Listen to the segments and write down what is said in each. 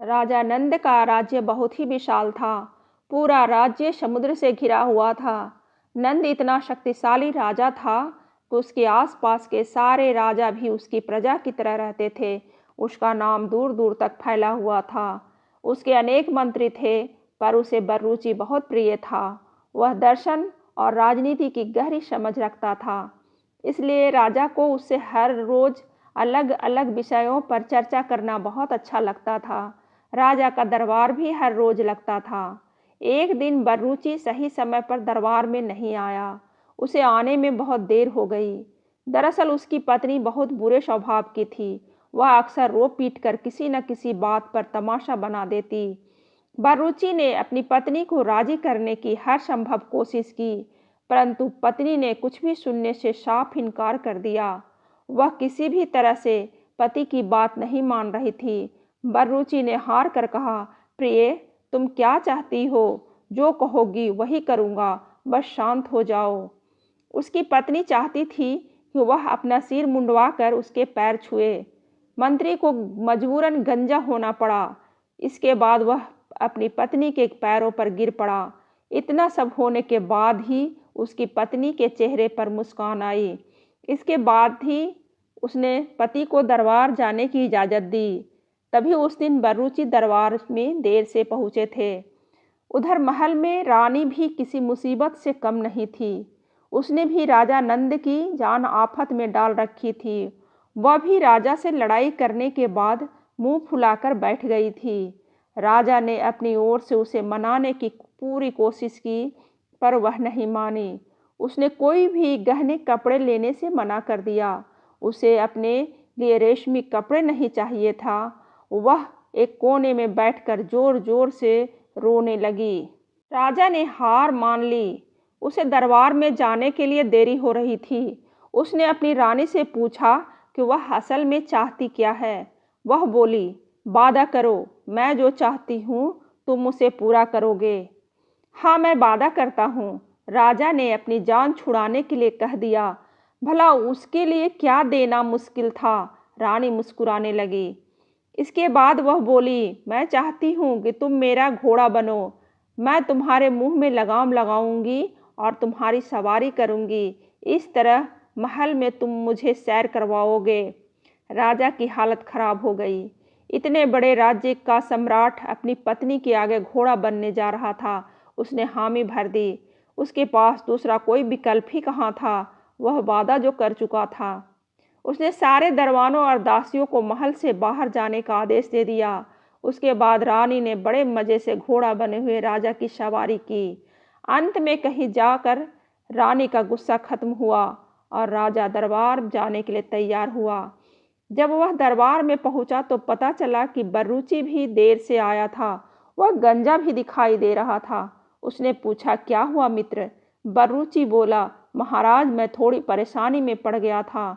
राजा नंद का राज्य बहुत ही विशाल था। पूरा राज्य समुद्र से घिरा हुआ था। नंद इतना शक्तिशाली राजा था कि उसके आसपास के सारे राजा भी उसकी प्रजा की तरह रहते थे। उसका नाम दूर दूर तक फैला हुआ था। उसके अनेक मंत्री थे, पर उसे बर्रुचि बहुत प्रिय था। वह दर्शन और राजनीति की गहरी समझ रखता था, इसलिए राजा को उससे हर रोज अलग अलग विषयों पर चर्चा करना बहुत अच्छा लगता था। राजा का दरबार भी हर रोज लगता था। एक दिन बर्रुचि सही समय पर दरबार में नहीं आया। उसे आने में बहुत देर हो गई। दरअसल उसकी पत्नी बहुत बुरे स्वभाव की थी। वह अक्सर रो पीट कर किसी न किसी बात पर तमाशा बना देती। बर्रुचि ने अपनी पत्नी को राजी करने की हर संभव कोशिश की, परंतु पत्नी ने कुछ भी सुनने से साफ इनकार कर दिया। वह किसी भी तरह से पति की बात नहीं मान रही थी। बर्रुचि ने हार कर कहा, प्रिय, तुम क्या चाहती हो? जो कहोगी वही करूँगा, बस शांत हो जाओ। उसकी पत्नी चाहती थी कि वह अपना सिर मुंडवाकर उसके पैर छुए। मंत्री को मजबूरन गंजा होना पड़ा। इसके बाद वह अपनी पत्नी के पैरों पर गिर पड़ा। इतना सब होने के बाद ही उसकी पत्नी के चेहरे पर मुस्कान आई। इसके बाद ही उसने पति को दरबार जाने की इजाज़त दी। तभी उस दिन बर्रुचि दरबार में देर से पहुँचे थे। उधर महल में रानी भी किसी मुसीबत से कम नहीं थी। उसने भी राजा नंद की जान आफत में डाल रखी थी। वह भी राजा से लड़ाई करने के बाद मुंह फुलाकर बैठ गई थी। राजा ने अपनी ओर से उसे मनाने की पूरी कोशिश की, पर वह नहीं मानी। उसने कोई भी गहने कपड़े लेने से मना कर दिया। उसे अपने लिए रेशमी कपड़े नहीं चाहिए था। वह एक कोने में बैठकर जोर जोर से रोने लगी। राजा ने हार मान ली। उसे दरबार में जाने के लिए देरी हो रही थी। उसने अपनी रानी से पूछा कि वह असल में चाहती क्या है। वह बोली, वादा करो, मैं जो चाहती हूँ तुम उसे पूरा करोगे। हाँ, मैं वादा करता हूँ, राजा ने अपनी जान छुड़ाने के लिए कह दिया। भला उसके लिए क्या देना मुश्किल था? रानी मुस्कुराने लगी। इसके बाद वह बोली, मैं चाहती हूँ कि तुम मेरा घोड़ा बनो। मैं तुम्हारे मुंह में लगाम लगाऊंगी और तुम्हारी सवारी करूंगी। इस तरह महल में तुम मुझे सैर करवाओगे। राजा की हालत खराब हो गई। इतने बड़े राज्य का सम्राट अपनी पत्नी के आगे घोड़ा बनने जा रहा था। उसने हामी भर दी। उसके पास दूसरा कोई विकल्प ही कहाँ था। वह वादा जो कर चुका था। उसने सारे दरबानों और दासियों को महल से बाहर जाने का आदेश दे दिया। उसके बाद रानी ने बड़े मज़े से घोड़ा बने हुए राजा की सवारी की। अंत में कहीं जाकर रानी का गुस्सा खत्म हुआ और राजा दरबार जाने के लिए तैयार हुआ। जब वह दरबार में पहुंचा तो पता चला कि बर्रुचि भी देर से आया था। वह गंजा भी दिखाई दे रहा था। उसने पूछा, क्या हुआ मित्र? बर्रुचि बोला, महाराज, मैं थोड़ी परेशानी में पड़ गया था।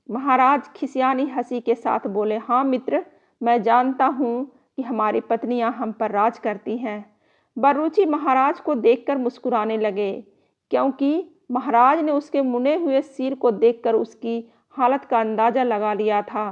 महाराज खिसियानी हंसी के साथ बोले, हाँ मित्र, मैं जानता हूँ कि हमारी पत्नियां हम पर राज करती हैं। बर्रुचि महाराज को देखकर मुस्कुराने लगे, क्योंकि महाराज ने उसके मुने हुए सिर को देखकर उसकी हालत का अंदाजा लगा लिया था।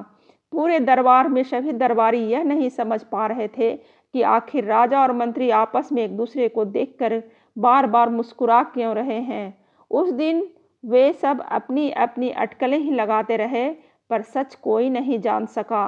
पूरे दरबार में सभी दरबारी यह नहीं समझ पा रहे थे कि आखिर राजा और मंत्री आपस में एक दूसरे को देखकर बार बार मुस्कुरा क्यों रहे हैं। उस दिन वे सब अपनी अपनी अटकलें ही लगाते रहे, पर सच कोई नहीं जान सका।